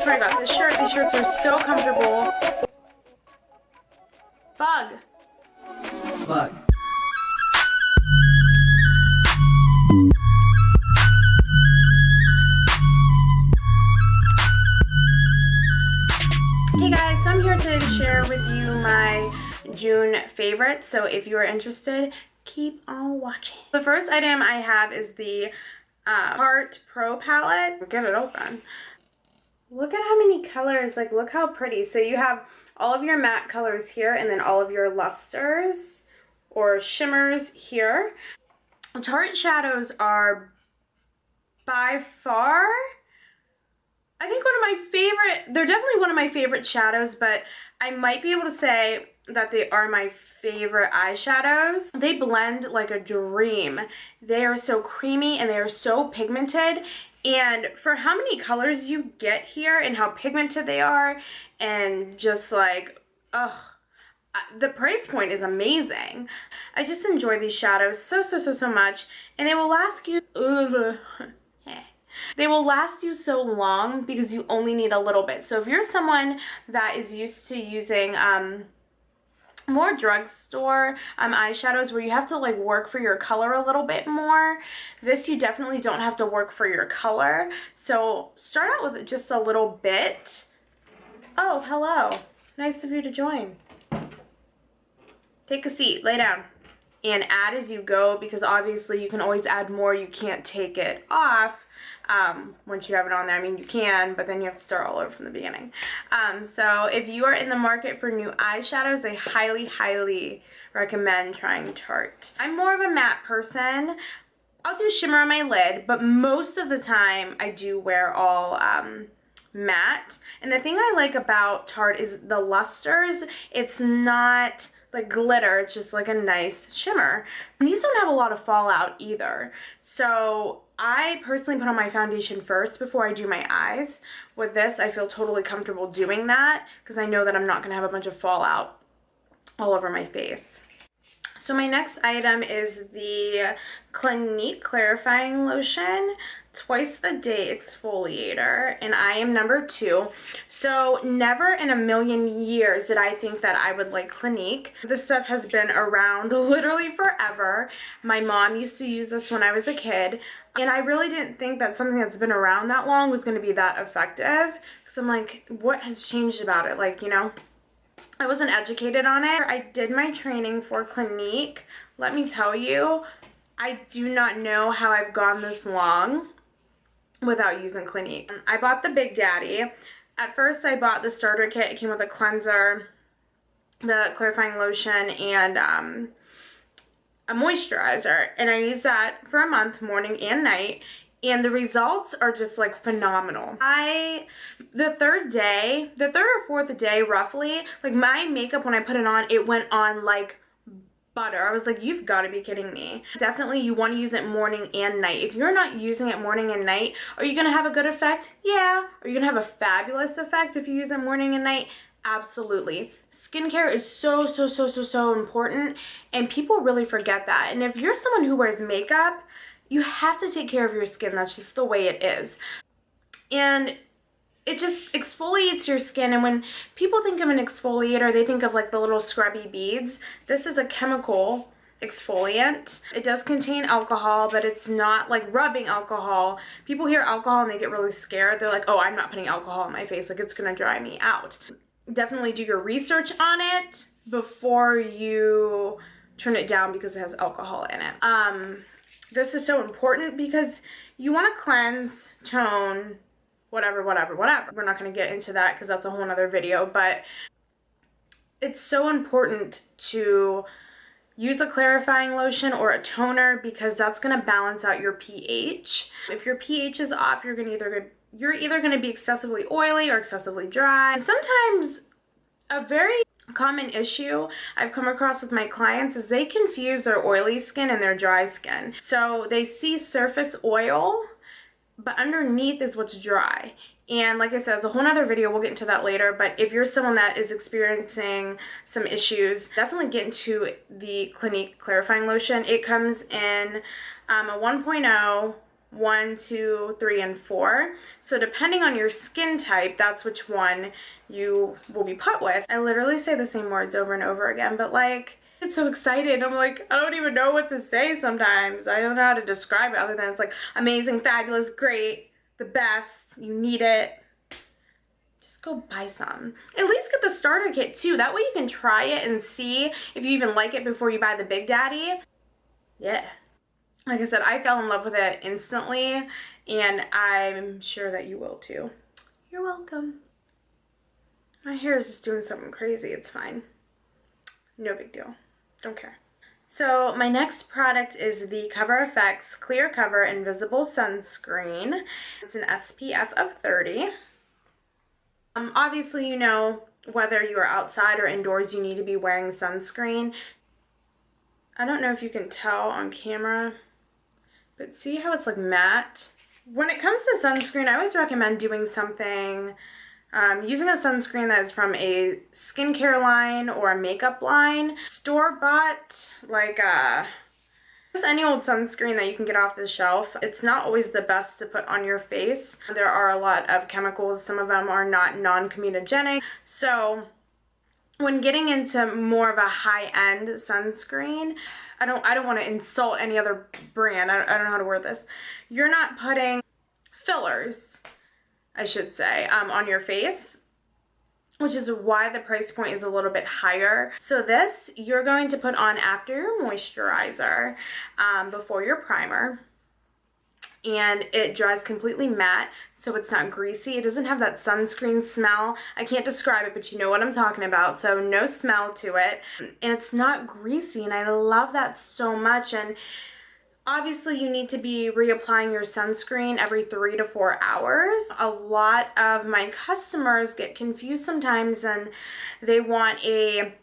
swear to God, this shirt, these shirts are so comfortable. Bug. Bug. Hey guys, so I'm here to share with you my June favorites. So if you are interested, keep on watching. The first item I have is the Tarte Pro palette. Get it open. Look at how many colors, like look how pretty. So you have all of your matte colors here and then all of your lusters or shimmers here. Tarte shadows are by far, I think one of my favorite, they're definitely one of my favorite shadows, but I might be able to say that they are my favorite eyeshadows. They blend like a dream. They are so creamy and they are so pigmented. And for how many colors you get here and how pigmented they are and just like, ugh, the price point is amazing. I just enjoy these shadows so much, and they will last you, they will last you so long because you only need a little bit. So if you're someone that is used to using more drugstore eyeshadows where you have to like work for your color a little bit more, this you definitely don't have to work for your color. So start out with just a little bit. Oh, hello. Nice of you to join. Take a seat, lay down. And add as you go, because obviously you can always add more. You can't take it off once you have it on there. I mean, you can, but then you have to start all over from the beginning. So if you are in the market for new eyeshadows, I highly recommend trying Tarte. I'm more of a matte person. I'll do shimmer on my lid, but most of the time I do wear all matte. And the thing I like about Tarte is the lusters. It's not like glitter, it's just like a nice shimmer. And these don't have a lot of fallout either. So I personally put on my foundation first before I do my eyes. With this, I feel totally comfortable doing that because I know that I'm not gonna have a bunch of fallout all over my face. So my next item is the Clinique Clarifying Lotion Twice a Day Exfoliator, and I am number 2. So never in a million years did I think that I would like Clinique. This stuff has been around literally forever. My mom used to use this when I was a kid, and I really didn't think that something that's been around that long was going to be that effective, because I'm like, what has changed about it? Like, you know, I wasn't educated on it. I did my training for Clinique. Let me tell you, I do not know how I've gone this long without using Clinique. I bought the Big Daddy. At first I bought the starter kit. It came with a cleanser, the clarifying lotion, and a moisturizer. And I used that for a month, morning and night. And the results are just like phenomenal. The third or fourth day roughly, like my makeup when I put it on, it went on like butter. I was like, you've got to be kidding me. Definitely you want to use it morning and night. If you're not using it morning and night, are you going to have a good effect? Yeah. Are you going to have a fabulous effect if you use it morning and night? Absolutely. Skincare is so important, and people really forget that. And if you're someone who wears makeup, you have to take care of your skin. That's just the way it is. And it just exfoliates your skin. And when people think of an exfoliator, they think of like the little scrubby beads. This is a chemical exfoliant. It does contain alcohol, but it's not like rubbing alcohol. People hear alcohol and they get really scared. They're like, oh, I'm not putting alcohol on my face. Like, it's gonna dry me out. Definitely do your research on it before you turn it down because it has alcohol in it. This is so important because you want to cleanse, tone, whatever. We're not going to get into that because that's a whole nother video, but it's so important to use a clarifying lotion or a toner because that's going to balance out your pH. If your pH is off, you're either going to be excessively oily or excessively dry. And sometimes a very common issue I've come across with my clients is they confuse their oily skin and their dry skin. So they see surface oil, but underneath is what's dry. And like I said, it's a whole nother video. We'll get into that later. But if you're someone that is experiencing some issues, definitely get into the Clinique Clarifying Lotion. It comes in a 1.0, 1, 2, 3, and 4. So depending on your skin type, that's which one you will be put with. I literally say the same words over and over again, but like, I get so excited. I'm like, I don't even know what to say sometimes. I don't know how to describe it other than it's like amazing, fabulous, great, the best, you need it. Just go buy some. At least get the starter kit too. That way you can try it and see if you even like it before you buy the Big Daddy. Yeah. Like I said, I fell in love with it instantly, and I'm sure that you will too. You're welcome. My hair is just doing something crazy. It's fine. No big deal. Don't care. So my next product is the Cover FX Clear Cover Invisible Sunscreen. It's an SPF of 30. Obviously, you know, whether you are outside or indoors, you need to be wearing sunscreen. I don't know if you can tell on camera, but see how it's like matte? When it comes to sunscreen, I always recommend doing something, using a sunscreen that is from a skincare line or a makeup line. Store-bought, like just any old sunscreen that you can get off the shelf. It's not always the best to put on your face. There are a lot of chemicals. Some of them are not non-comedogenic. So when getting into more of a high-end sunscreen, I don't want to insult any other brand. I don't know how to word this. You're not putting fillers, I should say, on your face, which is why the price point is a little bit higher. So this you're going to put on after your moisturizer, before your primer. And it dries completely matte, so it's not greasy. It doesn't have that sunscreen smell. I can't describe it, but you know what I'm talking about. So no smell to it. And it's not greasy, and I love that so much. And obviously you need to be reapplying your sunscreen every 3 to 4 hours. A lot of my customers get confused sometimes, and they want a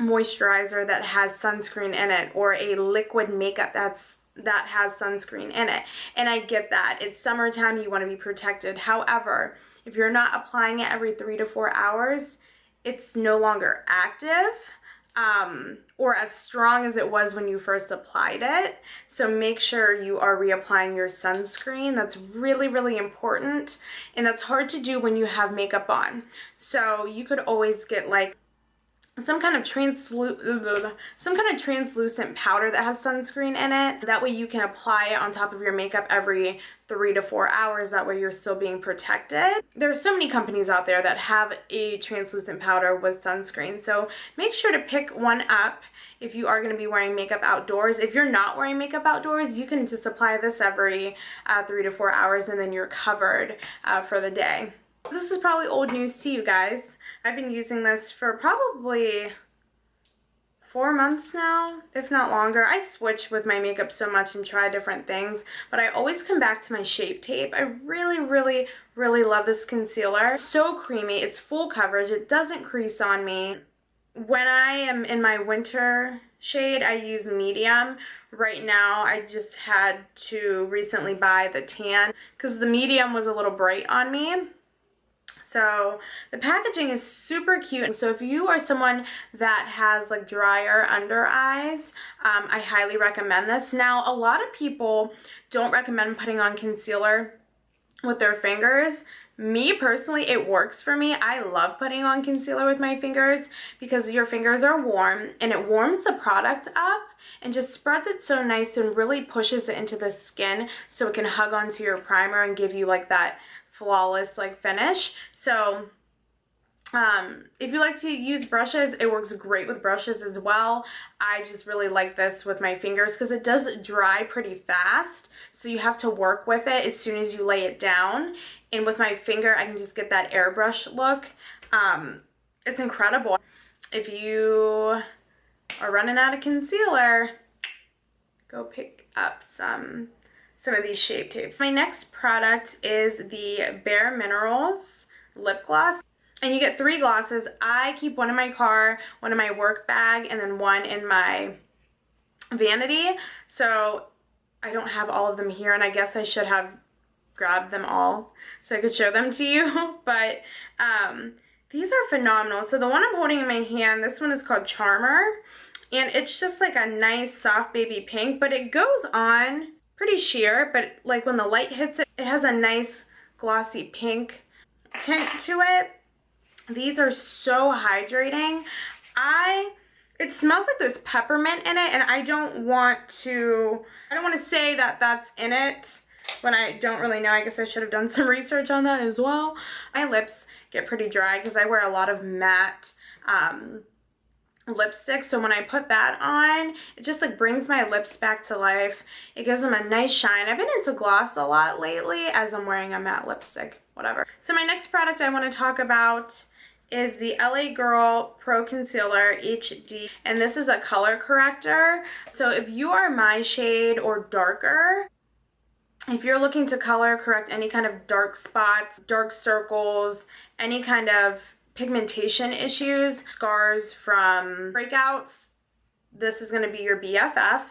moisturizer that has sunscreen in it, or a liquid makeup that has sunscreen in it. And I get that. It's summertime, you want to be protected. However, if you're not applying it every 3 to 4 hours, it's no longer active, or as strong as it was when you first applied it. So make sure you are reapplying your sunscreen. That's really, really important. And that's hard to do when you have makeup on. So you could always get like some kind of translucent powder that has sunscreen in it. That way you can apply it on top of your makeup every 3 to 4 hours. That way you're still being protected. There are so many companies out there that have a translucent powder with sunscreen. So make sure to pick one up if you are going to be wearing makeup outdoors. If you're not wearing makeup outdoors, you can just apply this every 3 to 4 hours, and then you're covered for the day. This is probably old news to you guys. I've been using this for probably 4 months now, if not longer. I switch with my makeup so much and try different things, but I always come back to my Shape Tape. I really, really, really love this concealer. So creamy. It's full coverage. It doesn't crease on me. When I am in my winter shade, I use medium. Right now, I just had to recently buy the tan because the medium was a little bright on me. So the packaging is super cute. So if you are someone that has like drier under eyes, I highly recommend this. Now, a lot of people don't recommend putting on concealer with their fingers. Me personally, it works for me. I love putting on concealer with my fingers because your fingers are warm and it warms the product up and just spreads it so nice and really pushes it into the skin so it can hug onto your primer and give you like that flawless like finish. So if you like to use brushes, it works great with brushes as well. I just really like this with my fingers because it does dry pretty fast, so you have to work with it as soon as you lay it down. And with my finger, I can just get that airbrush look. It's incredible. If you are running out of concealer, go pick up some of these Shape Tapes. My next product is the BAREMINERALS lip gloss. And you get 3 glosses. I keep one in my car, one in my work bag, and then one in my vanity. So I don't have all of them here, and I guess I should have grabbed them all so I could show them to you. But these are phenomenal. So the one I'm holding in my hand, this one is called Charmer. And it's just like a nice soft baby pink, but it goes on pretty sheer, but like when the light hits it, it has a nice glossy pink tint to it. These are so hydrating. It smells like there's peppermint in it, and I don't want to say that that's in it when I don't really know. I guess I should have done some research on that as well. My lips get pretty dry because I wear a lot of matte lipstick, so when I put that on, it just like brings my lips back to life. It gives them a nice shine. I've been into gloss a lot lately as I'm wearing a matte lipstick, whatever. So my next product I want to talk about is the LA Girl Pro Concealer HD, and this is a color corrector. So if you are my shade or darker, if you're looking to color correct any kind of dark spots, dark circles, any kind of pigmentation issues, scars from breakouts, this is going to be your BFF.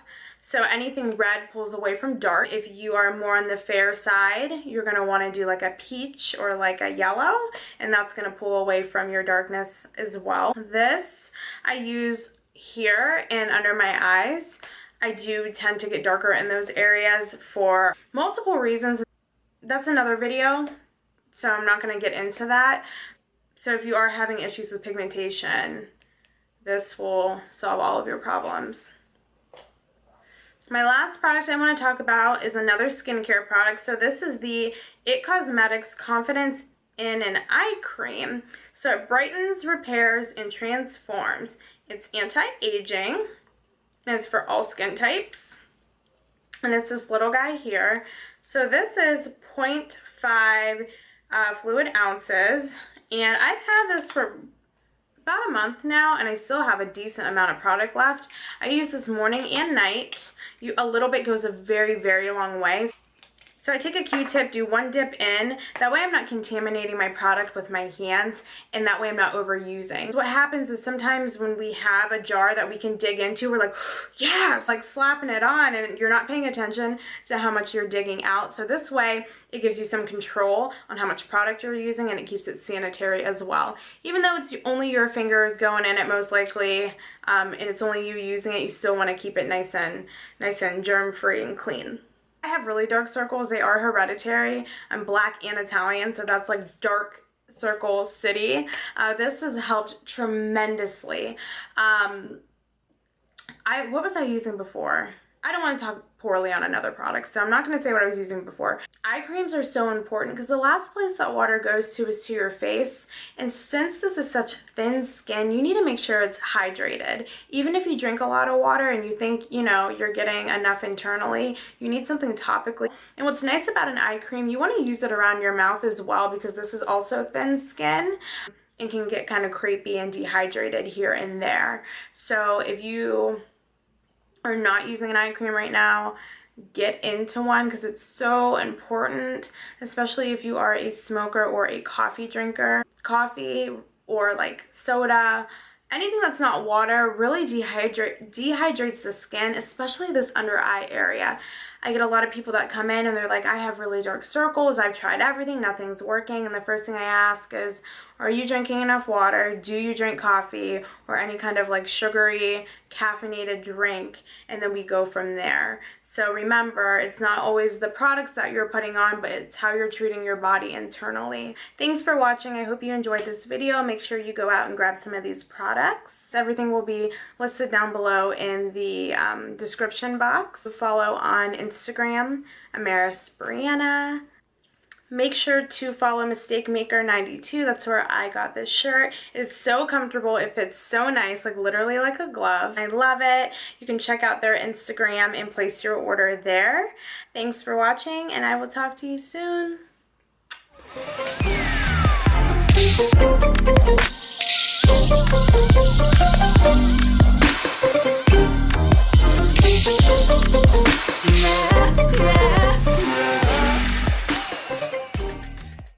So anything red pulls away from dark. If you are more on the fair side, you're going to want to do like a peach or like a yellow, and that's going to pull away from your darkness as well. This I use here and under my eyes. I do tend to get darker in those areas for multiple reasons. That's another video, so I'm not going to get into that. So if you are having issues with pigmentation, this will solve all of your problems. My last product I want to talk about is another skincare product. So this is the IT Cosmetics Confidence in an Eye Cream. So it brightens, repairs, and transforms. It's anti-aging, and it's for all skin types. And it's this little guy here. So this is 0.5 fluid ounces. And I've had this for about a month now, and I still have a decent amount of product left. I use this morning and night. A little bit goes a very, very long way. So I take a Q-tip, do one dip in. That way I'm not contaminating my product with my hands, and that way I'm not overusing. So what happens is sometimes when we have a jar that we can dig into, we're like, yeah, it's like slapping it on, and you're not paying attention to how much you're digging out. So this way it gives you some control on how much product you're using, and it keeps it sanitary as well. Even though it's only your fingers going in it most likely, and it's only you using it, you still want to keep it nice and germ-free and clean. I have really dark circles. They are hereditary. I'm black and Italian, so that's like dark circle city. This has helped tremendously. What was I using before? I don't want to talk poorly on another product, so I'm not going to say what I was using before. Eye creams are so important because the last place that water goes to is to your face, and since this is such thin skin, you need to make sure it's hydrated. Even if you drink a lot of water and you think, you know, you're getting enough internally, you need something topically. And what's nice about an eye cream, you want to use it around your mouth as well, because this is also thin skin and can get kind of crepey and dehydrated here and there. So if you are not using an eye cream right now, get into one, because it's so important, especially if you are a smoker or a coffee drinker. Coffee or like soda, anything that's not water really dehydrates the skin, especially this under eye area. I get a lot of people that come in and they're like, I have really dark circles, I've tried everything, nothing's working, and the first thing I ask is, are you drinking enough water? Do you drink coffee or any kind of like sugary caffeinated drink? And then we go from there. So remember, it's not always the products that you're putting on, but it's how you're treating your body internally. Thanks for watching. I hope you enjoyed this video. Make sure you go out and grab some of these products. Everything will be listed down below in the description box. Follow on Instagram, Amarisbrianna. Make sure to follow Mistake Maker 92. That's where I got this shirt. It's so comfortable. It fits so nice, like literally like a glove. I love it. You can check out their Instagram and place your order there. Thanks for watching, and I will talk to you soon.